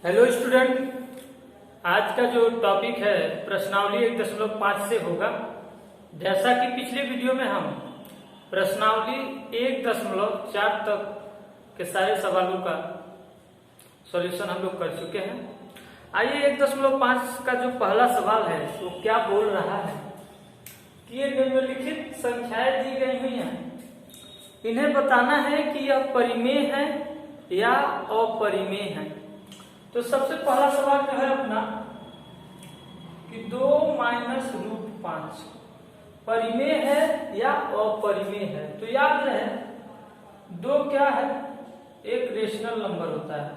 Hello student, आज का जो टॉपिक है प्रश्नावली 1.5 से होगा। जैसा कि पिछले वीडियो में हम प्रश्नावली 1.4 तक के सारे सवालों का सॉल्यूशन हम लोग कर चुके हैं। आइए 1.5 का जो पहला सवाल है वो क्या बोल रहा है कि ये निम्नलिखित संख्याएं दी गई हुई हैं, इन्हें बताना है कि यह परिमेय है या अपरिमेय है। तो सबसे पहला सवाल जो है अपना कि 2 माइनस रूट 5 परिमेय है या अपरिमेय है। तो याद रहे 2 क्या है, एक रेशनल नंबर होता है,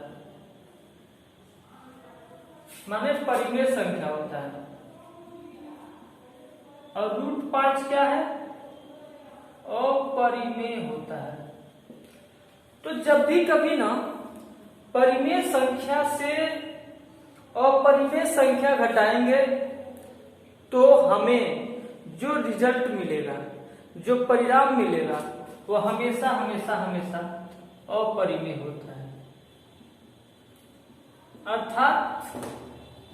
माने परिमेय संख्या होता है, और रूट 5 क्या है, अपरिमेय होता है। तो जब भी कभी ना परिमेय संख्या से अपरिमेय संख्या घटाएंगे तो हमें जो रिजल्ट मिलेगा, जो परिणाम मिलेगा, वो हमेशा हमेशा हमेशा अपरिमेय होता है। अर्थात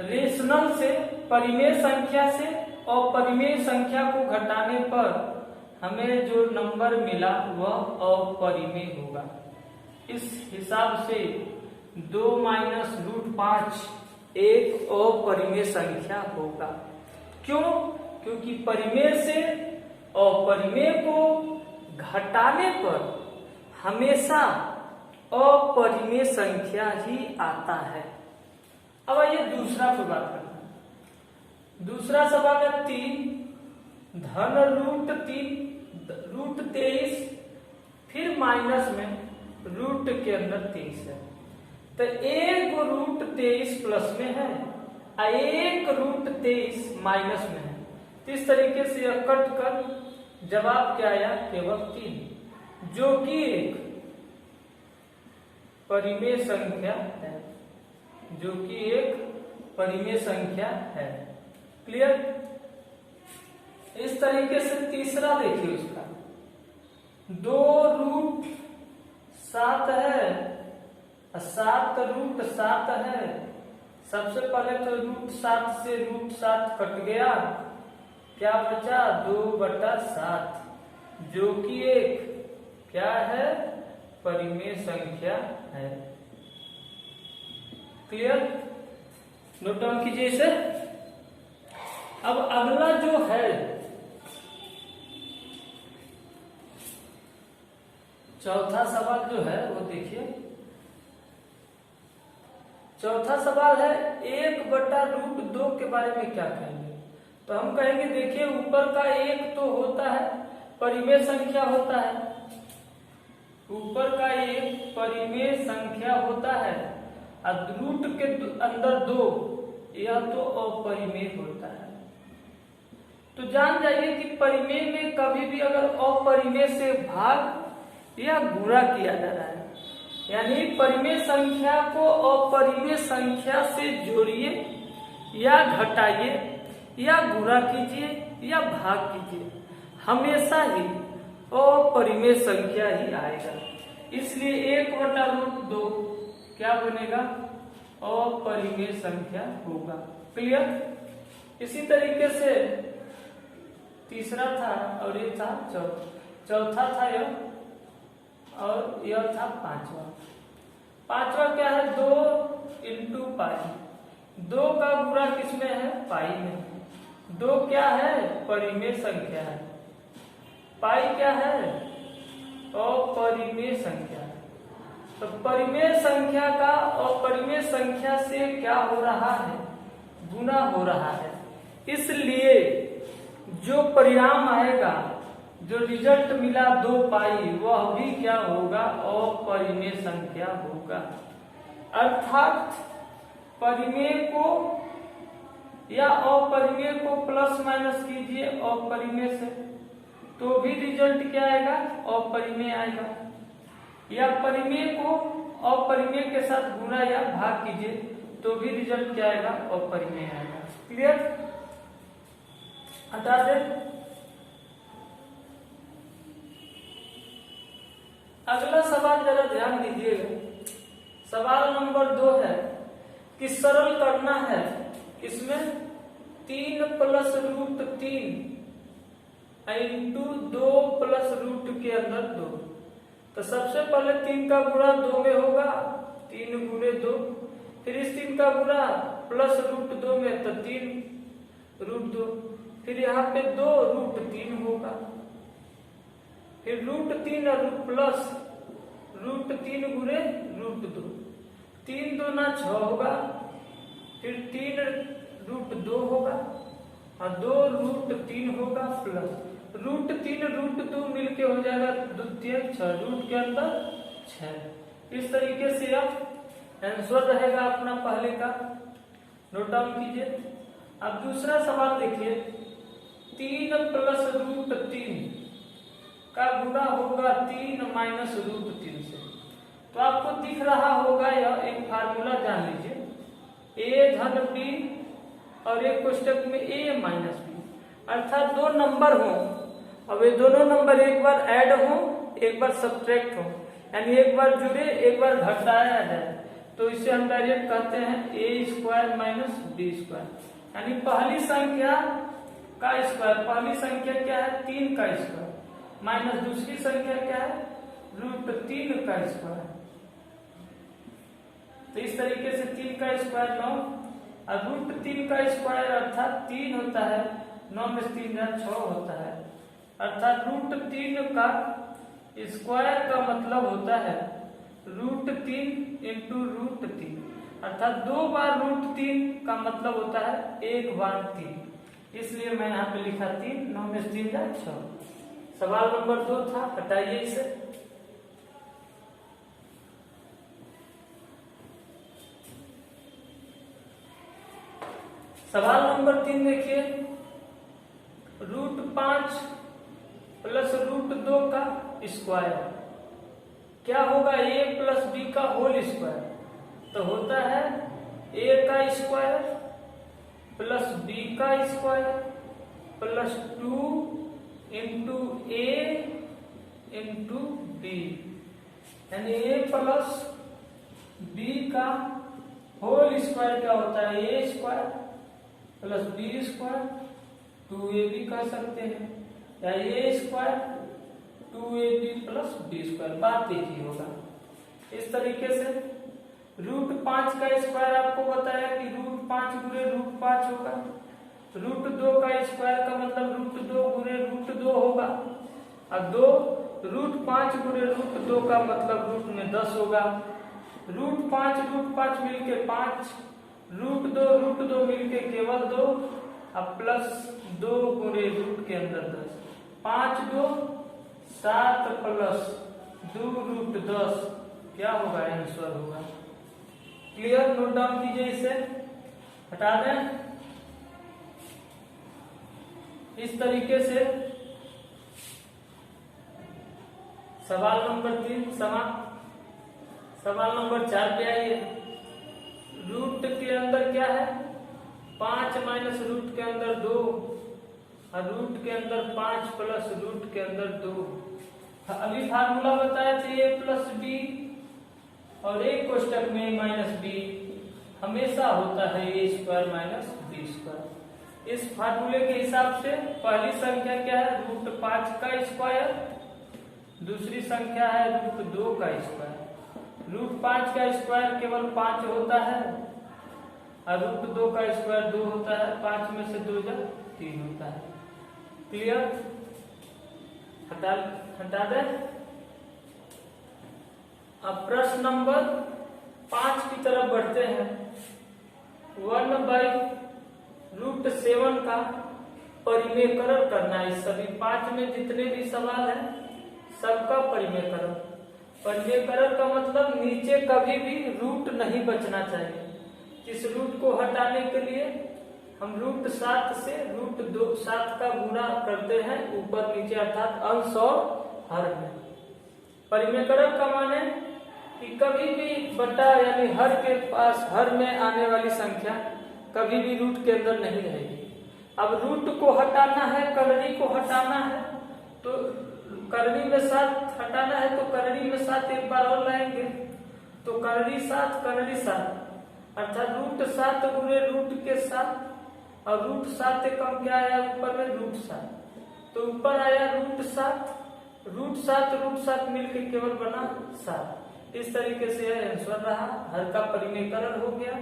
रेशनल से परिमेय संख्या से अपरिमेय संख्या को घटाने पर हमें जो नंबर मिला वह अपरिमेय होगा। इस हिसाब से 2 माइनस रूट 5 एक अपरिमेय संख्या होगा। क्यों? क्योंकि परिमेय से अपरिमेय को घटाने पर हमेशा अपरिमेय संख्या ही आता है। अब आइए दूसरा पे बात करते हैं। दूसरा सवाल है 3 धन रूट 23 फिर माइनस में रूट के अंदर 23 है। तो एक रूट 23 प्लस में है और एक रूट 23 माइनस में है। तो इस तरीके से यह कट कर जवाब क्या आया, केवल 3, जो कि एक परिमेय संख्या है, जो कि एक परिमेय संख्या है। क्लियर? इस तरीके से तीसरा देखिए, उसका 2 रूट 7 है, 7 रूट 7 है। सबसे पहले तो रूट 7 से रूट 7 कट गया, क्या बचा 2/7, जो कि एक क्या है, परिमेय संख्या है। क्लियर? नोट डाउन कीजिए इसे। अब अगला जो है चौथा सवाल जो है वो देखिए। चौथा सवाल है 1/√2 के बारे में क्या कहेंगे। तो हम कहेंगे देखिए ऊपर का 1 तो होता है, परिमेय संख्या होता है, ऊपर का 1 परिमेय संख्या होता है, और रूट के अंदर 2 यह तो अपरिमेय होता है। तो जान जाइए कि परिमेय में कभी भी अगर अपरिमेय से भाग या गुणा किया जा रहा है, यानी परिमेय संख्या को अपरिमेय संख्या से जोड़िए या घटाइए या गुणा कीजिए या भाग कीजिए, हमेशा ही अपरिमेय संख्या ही आएगा। इसलिए 1/√2 क्या बनेगा, अपरिमेय संख्या होगा। क्लियर? इसी तरीके से तीसरा था और ये था चौथा था यह, और यह था पांचवा क्या है, 2 × पाई। 2 का गुणा किसमें है, पाई में। 2 क्या है, परिमेय संख्या है, पाई क्या है, अपरिमेय संख्या है। तो परिमेय संख्या का अपरिमेय संख्या से क्या हो रहा है, गुणा हो रहा है। इसलिए जो परिणाम आएगा, जो रिजल्ट मिला 2 पाई, वह भी क्या होगा, अपरिमेय संख्या होगा। अर्थात परिमेय को या अपरिमेय को प्लस माइनस कीजिए अपरिमेय से, तो भी रिजल्ट क्या आएगा, अपरिमेय आएगा। या परिमेय को अपरिमेय के साथ गुणा या भाग कीजिए तो भी रिजल्ट क्या आएगा, अपरिमेय आएगा। क्लियर? हटा दे। अगला सवाल जरा ध्यान दीजिएगा। सवाल नंबर 2 है कि सरल करना है इसमें 3 plus root 3 into 2 plus root के अंदर 2। तो सबसे पहले 3 का गुणा 2 में होगा, 3 गुणे 2, फिर इस 3 का गुणा प्लस रूट 2 में तो 3 रूट 2, फिर यहाँ पे 2 रूट 3 होगा, फिर रूट 3 और प्लस रूट 3 गुणे रूट 2, 3 दूना 6 होगा, फिर 3 रूट 2 होगा और 2 रूट 3 होगा प्लस रूट 3 रूट 2 मिलके हो जाएगा द्वितीय 6, रूट के अंदर 6। इस तरीके से अब आंसर रहेगा अपना पहले का, नोट डाउन कीजिए। अब दूसरा सवाल देखिए, 3 प्लस रूट 3 का गुणा होगा 3 माइनस रूट 3 से। तो आपको दिख रहा होगा यह एक फार्मूला जान लीजिए, a धन b और एक कोष्टक में a माइनस b, अर्थात दो नंबर हो, अब ये दोनों नंबर एक बार ऐड हो एक बार सब्ट्रैक्ट हो, यानी एक बार जुड़े एक बार घटाया जाए, तो इसे हम डायरेक्ट कहते हैं a square minus b square, यानी पहली संख्या का स्क्वायर, पहली संख्या क्या है 3 का स्क्वायर, माइनस दूसरी संख्या क्या है रूट 3 का स्क्वायर। तो इस तरीके से 3 का स्क्वायर 9 और रूट 3 का स्क्वायर अर्थात 3 होता है, 9 में 3 6 होता है, अर्थात रूट 3 का स्क्वायर का मतलब होता है रूट 3 इंटू रूट 3, अर्थात 2 बार रूट 3 का मतलब होता है 1 बार 3, इसलिए मैं यहाँ पे लिखा 3, 9 में 3 6। सवाल नंबर 2 था, हटाइए इसे। सवाल नंबर 3 देखिए, रूट 5 प्लस रूट 2 का स्क्वायर क्या होगा a प्लस b का होल स्क्वायर, तो होता है a का स्क्वायर प्लस b का square plus 2 into a into b, यानी a प्लस b का होल स्क्वायर क्या होता है a square plus b square 2ab कह सकते हैं, या a square 2ab plus b square, बात एक ही होगा। इस तरीके से रूट 5 का स्क्वायर आपको बताया कि रूट 5 गुणे रूट 5 होगा, रूट 2 का स्क्वायर का मतलब रूट 2 गुणे रूट 2 होगा, और 2 रूट 5 गुणे रूट 2 का मतलब रूट में 10 होगा, रूट 5 मिलके 5, रूट 2 मिलके केवल 2 और प्लस 2 गुणे रूट के अंदर 10, 5 2 7 प्लस 2 रूट 10 क्या होगा आंसर होगा। क्लियर, नोट डाउन कीजिए, इसे हटा दें। इस तरीके से सवाल नंबर 3 सवाल नंबर 4 पे आइए। रूट के अंदर क्या है 5 माइनस रूट के अंदर 2 और रूट के अंदर 5 प्लस रूट के अंदर 2। अभी फार्मूला बताया था a प्लस बी और एक कोष्टक में माइनस बी हमेशा होता है a square minus b square. इस फार्मूले के हिसाब से पहली संख्या क्या है रूट 5 का स्क्वायर, दूसरी संख्या है रूट 2 का स्क्वायर। रूट 5 का स्क्वायर केवल 5 होता है और रूट 2 का स्क्वायर 2 होता है, 5 में से 2 जा 3 होता है। क्लियर, हटा दे। अब प्रश्न नंबर 5 की तरफ बढ़ते हैं। 1/√7 का परिमेयकरण करना है। सभी 5 में जितने भी सवाल हैं सबका परिमेयकरण। परिमेयकरण का मतलब नीचे कभी भी रूट नहीं बचना चाहिए। इस रूट को हटाने के लिए हम रूट 7 से रूट 7 का गुणा करते हैं ऊपर नीचे, अर्थात अंश और हर में। परिमेयकरण का माने कि कभी भी बटा यानी हर के पास हर में आने वाली संख्या कभी भी रूट के अंदर नहीं रहेगी। अब रूट को हटाना है, करनी को हटाना है, तो करनी में 7 हटाना है तो करनी में 7 एक बार और लाएंगे, तो करनी 7 करनी 7 अर्थात √7 गुणे रूट के 7, और √7 से कम क्या आया ऊपर में √7, तो ऊपर आया √7 मिलकर केवल बना 7। इस तरीके से यह आंसर रहा, हर का परिमेयकरण हो गया।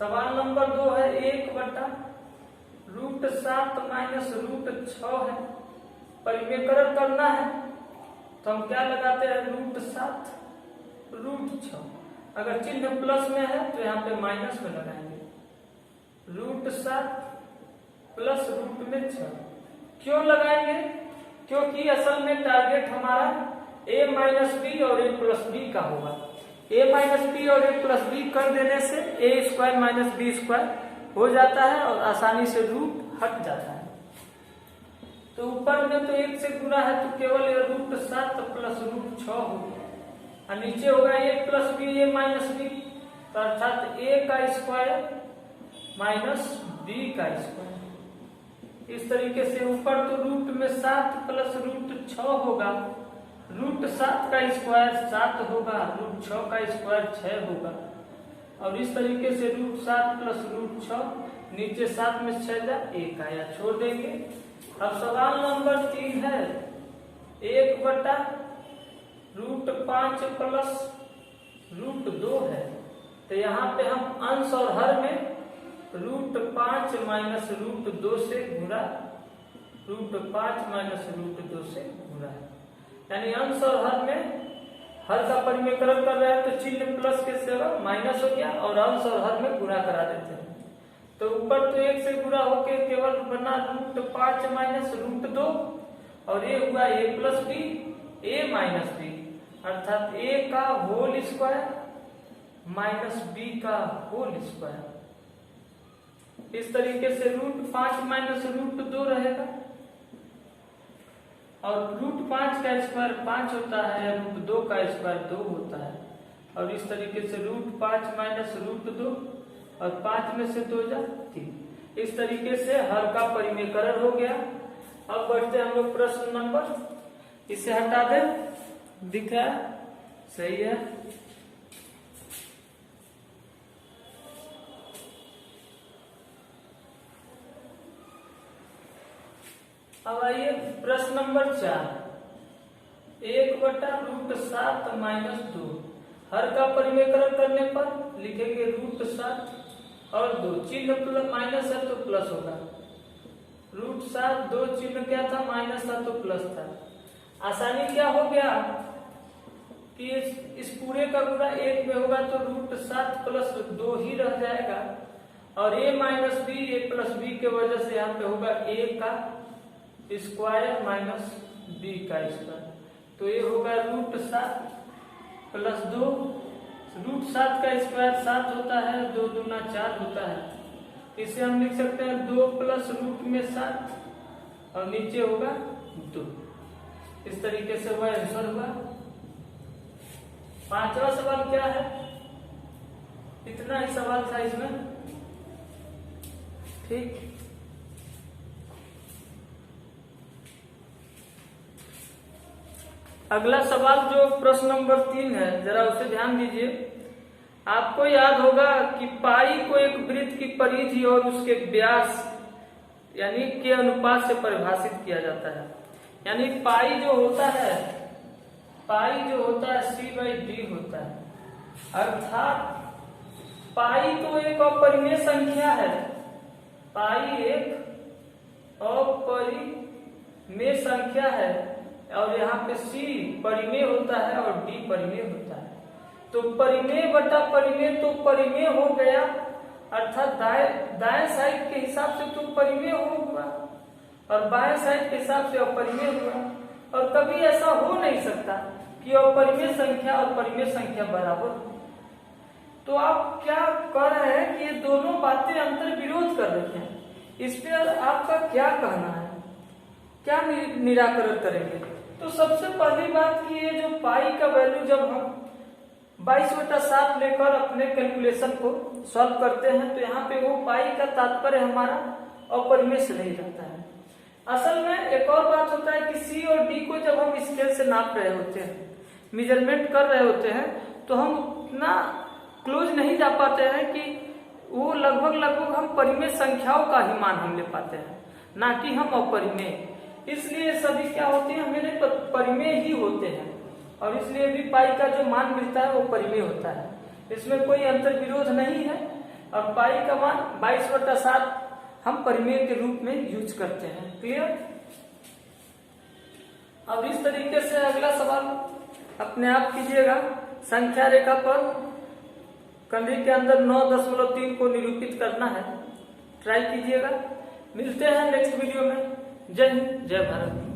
सवाल नंबर 2 है 1/√7 माइनस √6 है, परिमेयकरण करना है तो हम क्या लगाते हैं √7 √6, अगर चिन्ह प्लस में है तो यहाँ पे माइनस में लगाएंगे, √7 प्लस √6। क्यों लगाएंगे? क्योंकि असल में टारगेट हमारा a माइनस बी और a प्लस बी का होगा। a माइनस बी और a प्लस बी कर देने से a² माइनस b² हो जाता है और आसानी से रूट हट जाता है। तो ऊपर में तो 1 से गुना है तो केवल √7 प्लस √6 होगा, और नीचे होगा a plus b a minus b, अर्थात a का स्क्वायर माइनस b का स्क्वायर। इस तरीके से ऊपर तो रूट में 7 प्लस √6 होगा, √7 का स्क्वायर 7 होगा, √6 का स्क्वायर 6 होगा, और इस तरीके से √7 प्लस √6 नीचे 7 में 6 जा 1 आया, छोड़ देंगे। अब सवाल नंबर 3 है 1/√5 प्लस √2 है, तो यहाँ पे हम अंश और हर में √5 माइनस √2 से गुणा, √5 माइनस √2 से गुणा, यानी अंश और हर में हर का परिमेयकरण कर रहे हैं तो चिन्ह प्लस के जगह माइनस हो गया और अंश और हर में गुणा करा देते हैं। तो ऊपर तो 1 से गुणा होके केवल बना √5 माइनस √2, और ये हुआ a plus b a minus b, अर्थात a का होल स्क्वायर माइनस b का होल स्क्वायर। इस तरीके से √5 माइनस √2 रहेगा, और √5 का स्क्वायर 5 होता है, √2 का स्क्वायर 2 होता है, और इस तरीके से √5 माइनस √2 और 5 में से 2 जा 3। इस तरीके से हर का परिमेयकरण हो गया। अब बढ़ते हम लोग प्रश्न नंबर, इसे हटा दे, दिख रहा है सही है। अब आइए प्रश्न नंबर 4, 1/√7 माइनस 2, हर का परिमेयकरण करने पर लिखेंगे √7 और 2, चिन्ह माइनस है तो प्लस होगा, √7 2 चिन्ह क्या था माइनस था तो प्लस था। आसानी क्या हो गया कि इस पूरे का गुणा 1 में होगा तो √7 प्लस 2 ही रह जाएगा, और a minus b a plus b के वजह से यहाँ पे होगा a का स्क्वायर माइनस b का स्क्वायर, तो ये होगा √7 प्लस 2, √7 का स्क्वायर 7 होता है, 2 दूना 4 होता है, इसे हम लिख सकते हैं 2 प्लस रूट में 7 और नीचे होगा 2। इस तरीके से हुआ आंसर हुआ। 5वां सवाल क्या है, इतना ही सवाल था इसमें, ठीक। अगला सवाल जो प्रश्न नंबर 3 है, जरा उसे ध्यान दीजिए। आपको याद होगा कि पाई को एक वृत्त की परिधि और उसके व्यास यानी के अनुपात से परिभाषित किया जाता है। यानी पाई जो होता है c/d होता है, अर्थात पाई तो एक अपरिमेय संख्या है, पाई एक अपरिमेय संख्या है, और यहाँ पे c परिमेय होता है और d परिमेय होता है। तो परिमेय बटा परिमेय तो परिमेय हो गया, अर्थात दाएं साइड के हिसाब से तो परिमेय हुआ और बाएं साइड के हिसाब से अपरिमेय हुआ, और कभी ऐसा हो नहीं सकता कि अपरिमेय संख्या और परिमेय संख्या बराबर हो। तो आप क्या कर रहे हैं कि ये दोनों बातें अंतर विरोध कर रही हैं, इस पर आपका क्या कहना है, क्या निराकरण करेंगे? तो सबसे पहली बात कि ये जो पाई का वैल्यू जब हम 22/7 लेकर अपने कैलकुलेशन को सॉल्व करते हैं तो यहाँ पे वो पाई का तात्पर्य हमारा अपरिमेय से नहीं रहता है। असल में एक और बात होता है कि सी और डी को जब हम स्केल से नाप रहे होते हैं, मेजरमेंट कर रहे होते हैं, तो हम उतना क्लोज नहीं जा पाते हैं कि वो लगभग हम परिमेय संख्याओं का ही मान हम ले पाते हैं, ना कि हम अपरिमेय। इसलिए सभी क्या होते हैं, हमें परिमेय ही होते हैं, और इसलिए भी पाई का जो मान मिलता है वो परिमेय होता है। इसमें कोई अंतर विरोध नहीं है। और पाई का मान 22/7 हम परिमेय के रूप में यूज करते हैं। क्लियर? अब इस तरीके से अगला सवाल अपने आप कीजिएगा। संख्या रेखा पर कंघी के अंदर 9.3 को निरूपित करना है। ट्राई कीजिएगा। मिलते हैं नेक्स्ट वीडियो में। जय हिंद, जय भारत।